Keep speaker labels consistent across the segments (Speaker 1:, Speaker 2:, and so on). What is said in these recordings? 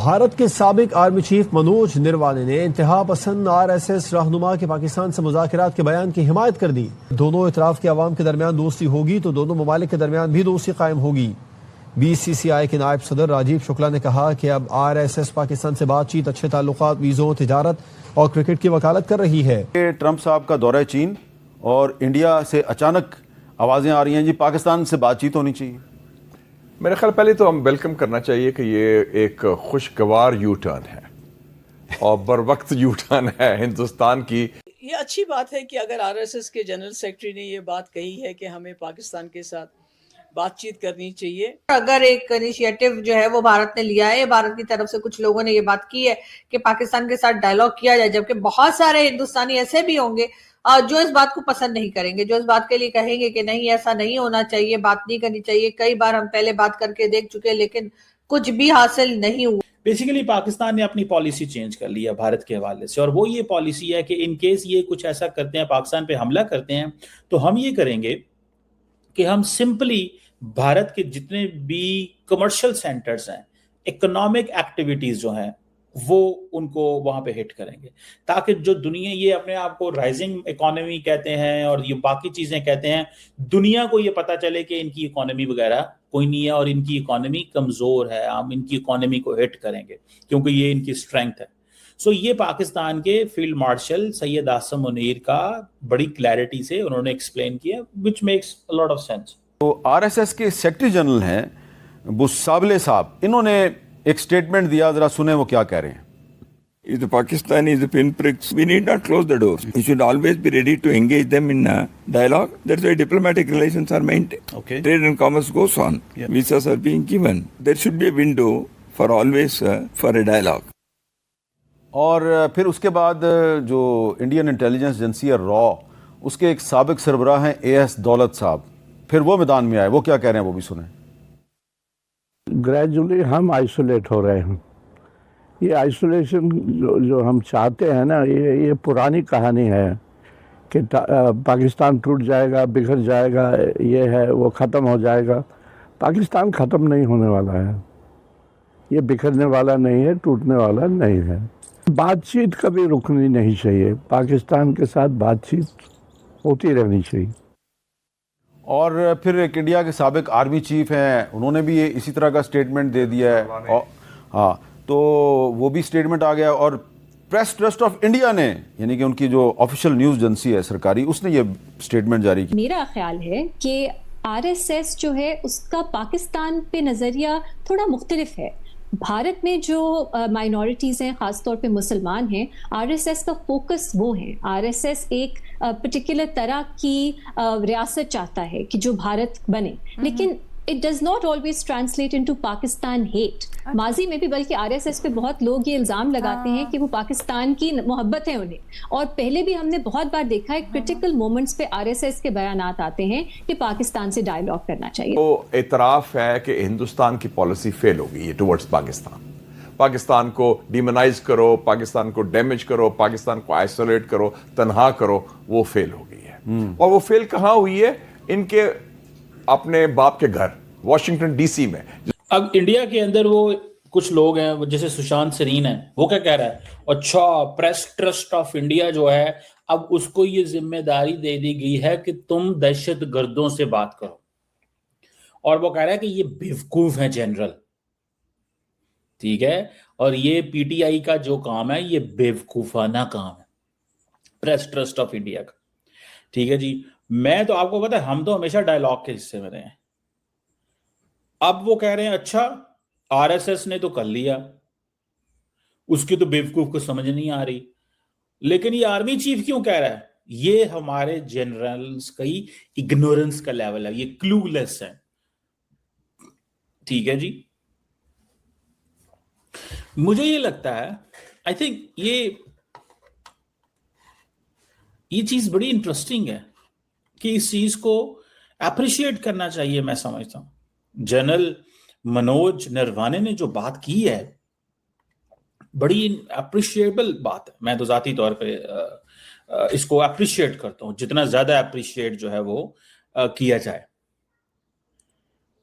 Speaker 1: भारत के साबिक army chief Manoj निरवाने ने इंतहा पसंद आरएसएस रहनुमा के पाकिस्तान से मुज़ाकरात के बयान की हिमायत कर दी। दोनों इतराफ के अवाम के दरमियान दोस्ती होगी तो दोनों ममालिक के दरमियान भी दोस्ती कायम होगी। बीसीसीआई के नायब सदर राजीव शुक्ला ने कहा कि अब आरएसएस पाकिस्तान से बातचीत, अच्छे ताल्लुकात, वीज़ों, तिजारत और क्रिकेट की वकालत कर रही है।
Speaker 2: ट्रंप साहब का दौरा चीन और इंडिया से अचानक आवाज़ें आ रही हैं जी पाकिस्तान से बातचीत होनी चाहिए।
Speaker 3: मेरे ख्याल पहले तो हम वेलकम करना चाहिए कि ये एक खुशगवार यू टर्न है और बर वक्त यू टर्न है हिंदुस्तान की।
Speaker 4: ये अच्छी बात है कि अगर आरएसएस के जनरल सेक्रेटरी ने ये बात कही है कि हमें पाकिस्तान के साथ बातचीत करनी चाहिए।
Speaker 5: अगर एक इनिशिएटिव जो है वो भारत ने लिया है, भारत की तरफ से कुछ लोगों ने ये बात की है कि पाकिस्तान के साथ डायलॉग किया जाए, जबकि बहुत सारे हिंदुस्तानी ऐसे भी होंगे जो इस बात को पसंद नहीं करेंगे, जो इस बात के लिए कहेंगे कि नहीं ऐसा नहीं होना चाहिए, बात नहीं करनी चाहिए। कई बार हम पहले बात करके देख चुके हैं लेकिन कुछ भी हासिल नहीं हुआ।
Speaker 6: बेसिकली पाकिस्तान ने अपनी पॉलिसी चेंज कर ली है भारत के हवाले से, और वो ये पॉलिसी है कि इन केस ये कुछ ऐसा करते हैं, पाकिस्तान पे हमला करते हैं, तो हम ये करेंगे कि हम सिंपली भारत के जितने भी कमर्शियल सेंटर्स हैं, इकोनॉमिक एक्टिविटीज जो हैं, वो उनको वहां पे हिट करेंगे, ताकि जो दुनिया ये अपने आप को राइजिंग इकोनॉमी कहते हैं और ये बाकी चीजें कहते हैं, दुनिया को ये पता चले कि इनकी इकोनॉमी वगैरह कोई नहीं है और इनकी इकोनॉमी कमजोर है, हम इनकी इकोनॉमी को हिट करेंगे क्योंकि ये इनकी स्ट्रेंथ है। सो ये पाकिस्तान के फील्ड मार्शल सैयद आसिम मुनीर का बड़ी क्लैरिटी से उन्होंने एक्सप्लेन किया, which makes a lot of sense.
Speaker 2: तो आरएसएस के सेक्रेटरी जनरल हैं बुसाबले साहब, इन्होंने एक स्टेटमेंट दिया, जरा सुने वो क्या कह रहे हैं।
Speaker 7: If the Pakistani is the pinpricks, we need not close the doors. We should always be ready to engage them in dialogue. That's why diplomatic relations are maintained.
Speaker 2: Okay.
Speaker 7: Trade and commerce goes on. Yeah. Visas are being given. There should be a window for always for a dialogue.
Speaker 2: और फिर उसके बाद जो Indian intelligence agency है raw, उसके एक साबिक सरबराह हैं एएस दौलत साहब, फिर वो मैदान में आए, वो क्या कह रहे हैं वो भी सुने।
Speaker 8: ग्रेजुअली हम आइसोलेट हो रहे हैं। ये आइसोलेशन जो हम चाहते हैं ना, ये पुरानी कहानी है कि पाकिस्तान टूट जाएगा, बिखर जाएगा, ये है वो ख़त्म हो जाएगा। पाकिस्तान ख़त्म नहीं होने वाला है, ये बिखरने वाला नहीं है, टूटने वाला नहीं है। बातचीत कभी रुकनी नहीं चाहिए, पाकिस्तान के साथ बातचीत होती रहनी चाहिए।
Speaker 2: और फिर एक इंडिया के साबिक आर्मी चीफ हैं, उन्होंने भी ये इसी तरह का स्टेटमेंट दे दिया है। और हाँ, तो वो भी स्टेटमेंट आ गया। और प्रेस ट्रस्ट ऑफ इंडिया ने, यानी कि उनकी जो ऑफिशियल न्यूज़ एजेंसी है सरकारी, उसने ये स्टेटमेंट जारी की।
Speaker 9: मेरा ख्याल है कि आरएसएस जो है उसका पाकिस्तान पे नज़रिया थोड़ा मुख्तलिफ है। भारत में जो माइनॉरिटीज़ हैं, ख़ासतौर पे मुसलमान हैं, आरएसएस का फोकस वो है। आरएसएस एक पर्टिकुलर तरह की रियासत चाहता है कि जो भारत बने, लेकिन it does not always translate into Pakistan hate. माजी में भी बल्कि आरएसएस पे बहुत लोग ये इल्ज़ाम लगाते हैं कि वो पाकिस्तान की मोहब्बत है उन्हें, और पहले भी हमने बहुत बार देखा है क्रिटिकल मोमेंट्स पे आरएसएस के बयानात आते हैं कि पाकिस्तान से डायलॉग करना चाहिए।
Speaker 3: तो इतराफ है कि हिंदुस्तान की पॉलिसी फेल हो गई है टुवर्ड्स पाकिस्तान। पाकिस्तान को डिमोनाइज करो, पाकिस्तान को डैमेज करो, पाकिस्तान को आइसोलेट करो, तनहा करो, वो फेल हो गई है। और वो फेल कहाँ हुई है? इनके अपने बाप के घर वॉशिंगटन डीसी में।
Speaker 6: अब इंडिया के अंदर वो कुछ लोग हैं, जैसे सुशांत सरीन है, वो क्या कह रहा है, अच्छा प्रेस ट्रस्ट ऑफ इंडिया जो है, अब उसको ये जिम्मेदारी दे दी गई है कि तुम दहशत गर्दों से बात करो। और वो कह रहा है कि ये बेवकूफ है जनरल, ठीक है, और ये पीटीआई का जो काम है ये बेवकूफाना काम है, प्रेस ट्रस्ट ऑफ इंडिया का। ठीक है जी, मैं तो आपको पता है, हम तो हमेशा डायलॉग के हिस्से में रहे हैं। अब वो कह रहे हैं अच्छा आरएसएस ने तो कर लिया, उसकी तो बेवकूफ को समझ नहीं आ रही, लेकिन ये आर्मी चीफ क्यों कह रहा है? ये हमारे जनरल्स का ही इग्नोरेंस का लेवल है, ये क्लूलेस है। ठीक है जी, मुझे ये लगता है, आई थिंक ये चीज बड़ी इंटरेस्टिंग है कि इस चीज को अप्रिशिएट करना चाहिए। मैं समझता हूं जनरल मनोज नरवाने ने जो बात की है बड़ी अप्रिशिएबल बात है। मैं तो जाती तौर पे इसको अप्रिशिएट करता हूं, जितना ज्यादा अप्रिशिएट जो है वो किया जाए।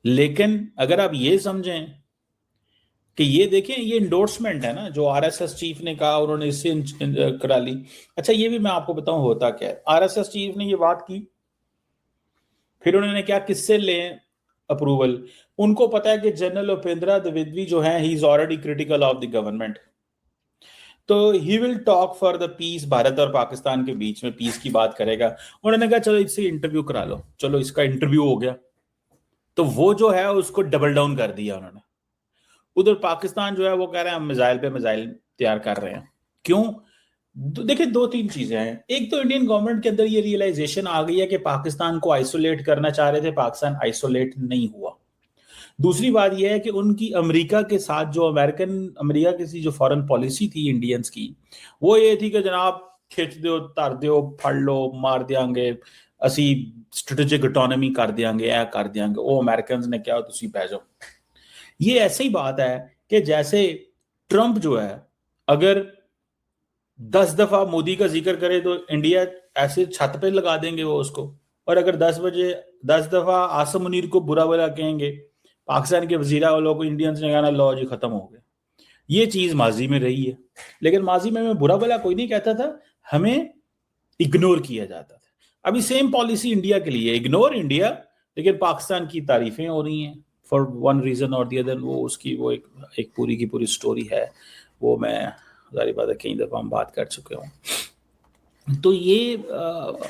Speaker 6: लेकिन अगर आप ये समझें कि ये देखें, ये इंडोर्समेंट है ना जो आरएसएस चीफ ने कहा, उन्होंने इससे करा ली। अच्छा, ये भी मैं आपको बताऊं होता क्या है। आरएसएस चीफ ने ये बात की, फिर उन्होंने क्या, किससे लें अप्रूवल? उनको पता है कि जनरल उपेंद्र द्विवेदी जो है, he is already critical of the government, तो he will talk for the peace, Bharat और पाकिस्तान के बीच में पीस की बात करेगा। उन्होंने कहा चलो इससे इंटरव्यू करा लो, चलो इसका इंटरव्यू हो गया, तो वो जो है उसको डबल डाउन कर दिया उन्होंने। उधर पाकिस्तान जो है वो कह रहे हैं हम मिसाइल पे मिसाइल तैयार कर रहे हैं। क्यों? देखिए, दो तीन चीजें हैं। एक तो इंडियन गवर्नमेंट के अंदर ये रियलाइजेशन आ गई है कि पाकिस्तान को आइसोलेट करना चाह रहे थे, पाकिस्तान आइसोलेट नहीं हुआ। दूसरी बात यह है कि उनकी अमेरिका के साथ जो अमेरिका की जो फॉरेन पॉलिसी थी इंडियंस की, वो ये थी कि जनाब खिंच दो, तार दो, फड़ लो, मार देंगे, असी स्ट्रेटेजिक ऑटोनॉमी कर देंगे, ऐ कर देंगे। वो अमेरिकन ने क्या, तुसी बह जाओ। ये ऐसी ही बात है कि जैसे ट्रंप जो है अगर 10 दफा मोदी का जिक्र करे तो इंडिया ऐसे छत पे लगा देंगे वो उसको, और अगर 10 दफा आसम मुनीर को बुरा भला कहेंगे, पाकिस्तान के वजीरा वालों को, इंडियंस ने कहना लो जी खत्म हो गया। ये चीज माजी में रही है, लेकिन माजी में मैं बुरा भला कोई नहीं कहता था, हमें इग्नोर किया जाता था। अभी सेम पॉलिसी इंडिया के लिए, इग्नोर इंडिया, लेकिन पाकिस्तान की तारीफें हो रही हैं फॉर वन रीजन और दी अदर। वो उसकी वो एक पूरी की पूरी स्टोरी है, वो मैं जारी बात है कई दफा हम बात कर चुके हूँ। तो ये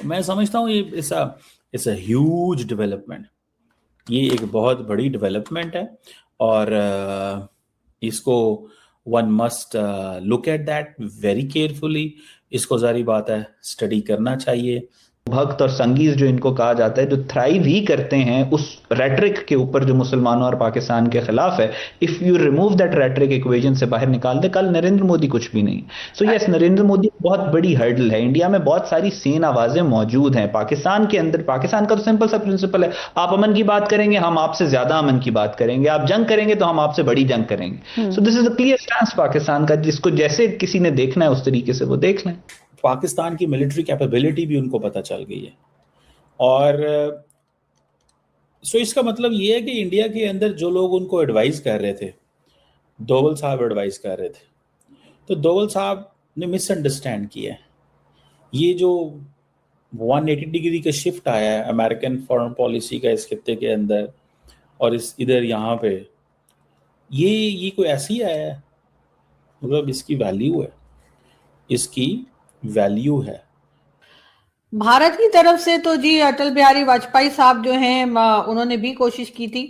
Speaker 6: मैं समझता हूँ ये इट्स अ ह्यूज डेवलपमेंट, ये एक बहुत बड़ी डेवलपमेंट है, और इसको one must look at that very carefully. इसको जारी बात है स्टडी करना चाहिए।
Speaker 10: भक्त और संगीत जो इनको कहा जाता है, जो थ्राइव ही करते हैं उस रेटरिक के ऊपर जो मुसलमानों और पाकिस्तान के खिलाफ है, if you remove that rhetoric equation से बाहर निकाल दे, कल नरेंद्र मोदी कुछ भी नहीं। सो यस, नरेंद्र मोदी बहुत बड़ी हर्डल है। इंडिया में बहुत सारी सेन आवाजें मौजूद हैं पाकिस्तान के अंदर। पाकिस्तान का तो सिंपल सा प्रिंसिपल है, आप अमन की बात करेंगे हम आपसे ज्यादा अमन की बात करेंगे, आप जंग करेंगे तो हम आपसे बड़ी जंग करेंगे। So this is a clear stance Pakistan का, जिसको जैसे किसी ने देखना है उस तरीके से वो देख लें।
Speaker 6: पाकिस्तान की मिलिट्री कैपेबिलिटी भी उनको पता चल गई है, और सो इसका मतलब ये है कि इंडिया के अंदर जो लोग उनको एडवाइस कर रहे थे, दोवल साहब एडवाइस कर रहे थे, तो दोवल साहब ने मिसअंडरस्टैंड किया है। ये जो 180 डिग्री का शिफ्ट आया है अमेरिकन फॉरेन पॉलिसी का इस खित्ते के अंदर और इस इधर यहाँ पे, ये कोई ऐसे ही आया है, मतलब इसकी वैल्यू है, इसकी वैल्यू है।
Speaker 5: भारत की तरफ से तो जी अटल बिहारी वाजपेयी साहब जो हैं, उन्होंने भी कोशिश की थी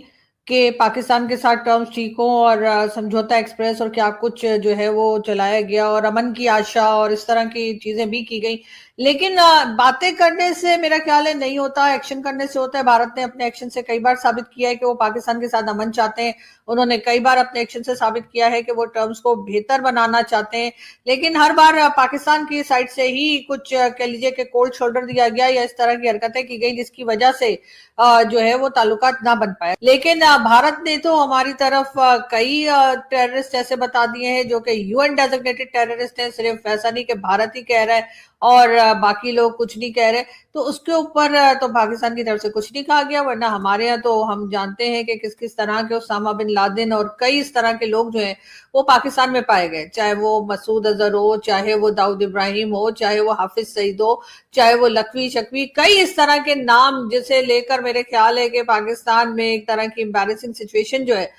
Speaker 5: कि पाकिस्तान के साथ टर्म्स ठीक हो, और समझौता एक्सप्रेस और क्या कुछ जो है वो चलाया गया, और अमन की आशा और इस तरह की चीजें भी की गई। लेकिन बातें करने से मेरा ख्याल है नहीं होता, एक्शन करने से होता है। भारत ने अपने एक्शन से कई बार साबित किया है कि वो पाकिस्तान के साथ अमन चाहते हैं। उन्होंने कई बार अपने एक्शन से साबित किया है कि वो टर्म्स को बेहतर बनाना चाहते हैं, लेकिन हर बार पाकिस्तान की साइड से ही कुछ कह लीजिए कि कोल्ड शोल्डर दिया गया या इस तरह की हरकतें की गई, जिसकी वजह से जो है वो ताल्लुकात ना बन पाए। लेकिन भारत ने तो हमारी तरफ कई टेररिस्ट ऐसे बता दिए हैं जो कि यूएन डेजिग्नेटेड टेररिस्ट हैं। सिर्फ ऐसा नहीं कि भारत ही कह रहा है और बाकी लोग कुछ नहीं कह रहे, तो उसके ऊपर तो पाकिस्तान की तरफ से कुछ नहीं कहा गया। वरना हमारे यहाँ तो हम जानते हैं कि किस किस तरह के उसामा बिन लादेन और कई इस तरह के लोग जो हैं वो पाकिस्तान में पाए गए, चाहे वो मसूद अजहर हो, चाहे वो दाऊद इब्राहिम हो, चाहे वो हाफिज सईद हो, चाहे वो लखवी शकवी, कई इस तरह के नाम जिसे लेकर मेरे ख्याल है कि पाकिस्तान में एक तरह की एम्बैरेसिंग सिचुएशन जो है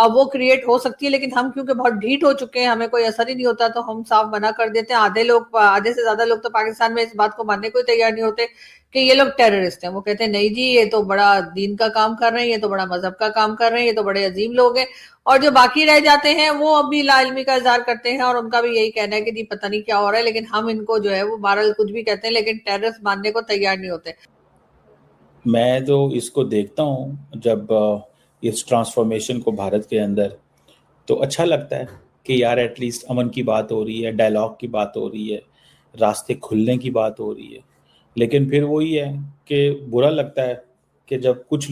Speaker 5: वो क्रिएट हो सकती है। लेकिन हम क्योंकि बहुत ढीठ हो चुके हैं, हमें कोई असर ही नहीं होता, तो हम साफ मना कर देते हैं। आधे से ज्यादा लोग तो पाकिस्तान में इस बात को मानने को तैयार नहीं होते कि ये लोग टेररिस्ट हैं। वो कहते हैं नहीं जी, ये तो बड़ा दीन का काम कर रहे हैं, ये तो बड़ा मजहब का काम कर रहे हैं, ये तो बड़े अजीम लोग हैं। और जो बाकी रह जाते हैं वो अभी लाइल्मी का इजहार करते हैं और उनका भी यही कहना है कि जी पता नहीं क्या हो रहा है, लेकिन हम इनको जो है वो बहरहाल कुछ भी कहते हैं, लेकिन टेररिस्ट मानने को तैयार नहीं होते।
Speaker 6: मैं तो इसको देखता हूँ जब इस ट्रांसफॉर्मेशन को भारत के अंदर, तो अच्छा लगता है कि यार एटलीस्ट अमन की बात हो रही है, डायलॉग की बात हो रही है, रास्ते खुलने की बात हो रही है। लेकिन फिर वही है कि बुरा लगता है कि जब कुछ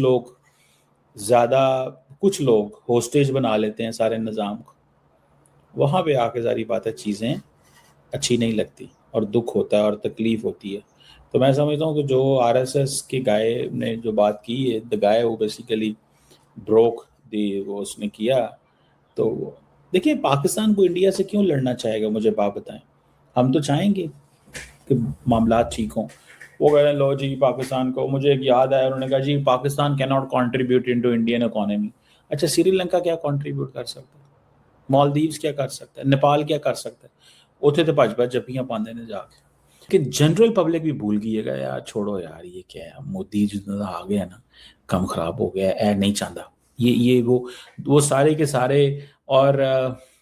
Speaker 6: लोग होस्टेज बना लेते हैं सारे निज़ाम को, वहाँ पे आके सारी बात है चीज़ें अच्छी नहीं लगती और दुख होता है और तकलीफ़ होती है। तो मैं समझता हूँ कि जो आरएसएस के गाय ने जो बात की है, द गाय वो बेसिकली ब्रोक दी, वो उसने किया, तो देखिए, पाकिस्तान को इंडिया से क्यों लड़ना चाहेगा, मुझे बात बताएं। हम तो चाहेंगे कि मामला ठीक हों। वो कह रहे हैं लो जी पाकिस्तान को, मुझे एक याद आया, उन्होंने कहा जी Pakistan can not contribute into Indian economy. अच्छा, श्रीलंका क्या कॉन्ट्रीब्यूट कर सकता है, मालदीव्स क्या कर सकता है, नेपाल क्या कर सकता है? उथे तो भज जप्पियां पाते ने जाके। कि जनरल पब्लिक भी भूल गई है यार, छोड़ो यार ये क्या है, मोदी जितना आ गया ना, काम खराब हो गया है, नहीं चाहता ये वो सारे के सारे। और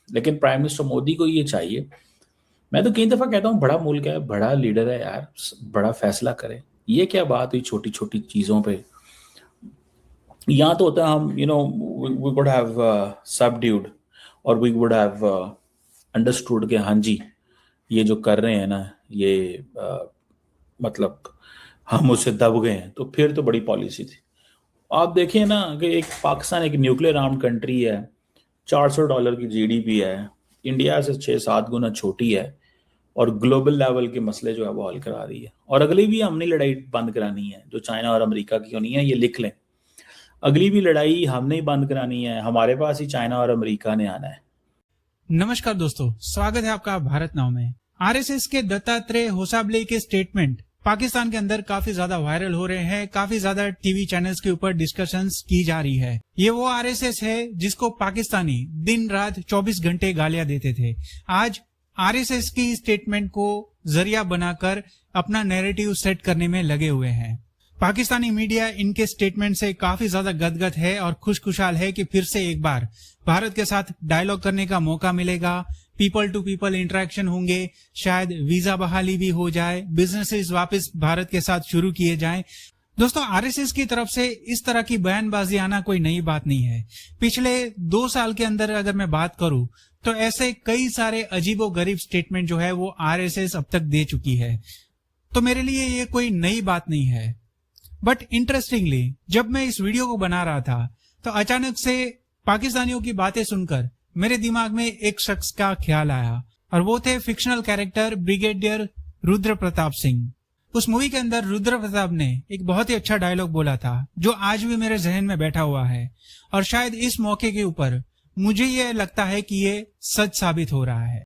Speaker 6: लेकिन प्राइम मिनिस्टर मोदी को ये चाहिए, मैं तो कई दफा कहता हूँ बड़ा मुल्क है, बड़ा लीडर है यार, बड़ा फैसला करे। ये क्या बात हुई छोटी छोटी चीजों पे? यहाँ तो होता है हम वी वुड हैव सबड्यूड और वी वुड हैव अंडरस्टूड के हाँ जी ये जो कर रहे हैं ना ये मतलब हम उससे दब गए हैं, तो फिर तो बड़ी पॉलिसी थी। आप देखिए ना कि एक पाकिस्तान एक न्यूक्लियर आर्म्ड कंट्री है, $400 की जीडीपी है, इंडिया से 6-7 गुना छोटी है और ग्लोबल लेवल के मसले जो है वो हल करा रही है। और अगली भी हमने लड़ाई बंद करानी है जो चाइना और अमेरिका की होनी है, ये लिख लें। अगली भी लड़ाई हमने ही बंद करानी है, हमारे पास ही चाइना और अमेरिका ने आना है।
Speaker 11: नमस्कार दोस्तों, स्वागत है आपका भारत नाउ में। आरएसएस के दत्तात्रेय होसाबले के स्टेटमेंट पाकिस्तान के अंदर काफी ज्यादा वायरल हो रहे हैं, काफी ज्यादा टीवी चैनल्स के ऊपर डिस्कशंस की जा रही है। ये वो आरएसएस है जिसको पाकिस्तानी दिन रात 24 घंटे गालियां देते थे। आज आरएसएस की स्टेटमेंट को जरिया बनाकर अपना नैरेटिव सेट करने में लगे हुए हैं। पाकिस्तानी मीडिया इनके स्टेटमेंट से काफी ज्यादा गदगद है और खुशखुशाल है कि फिर से एक बार भारत के साथ डायलॉग करने का मौका मिलेगा, पीपल टू पीपल इंटरेक्शन होंगे, शायद वीजा बहाली भी हो जाए, बिजनेसेस वापस भारत के साथ शुरू किए जाएं। दोस्तों, आरएसएस की तरफ से इस तरह की बयानबाजी आना कोई नई बात नहीं है। पिछले 2 साल के अंदर अगर मैं बात करूं तो ऐसे कई सारे अजीबो गरीब स्टेटमेंट जो है वो आरएसएस अब तक दे चुकी है, तो मेरे लिए ये कोई नई बात नहीं है। बट इंटरेस्टिंगली जब मैं इस वीडियो को बना रहा था तो अचानक से पाकिस्तानियों की बातें सुनकर मेरे दिमाग में एक शख्स का ख्याल आया और वो थे fictional character brigadier Rudra Pratap Singh. उस मूवी के अंदर रुद्र प्रताप ने एक बहुत ही अच्छा डायलॉग बोला था जो आज भी मेरे जहन में बैठा हुआ है और शायद इस मौके के ऊपर मुझे ये लगता है कि ये सच साबित हो रहा है।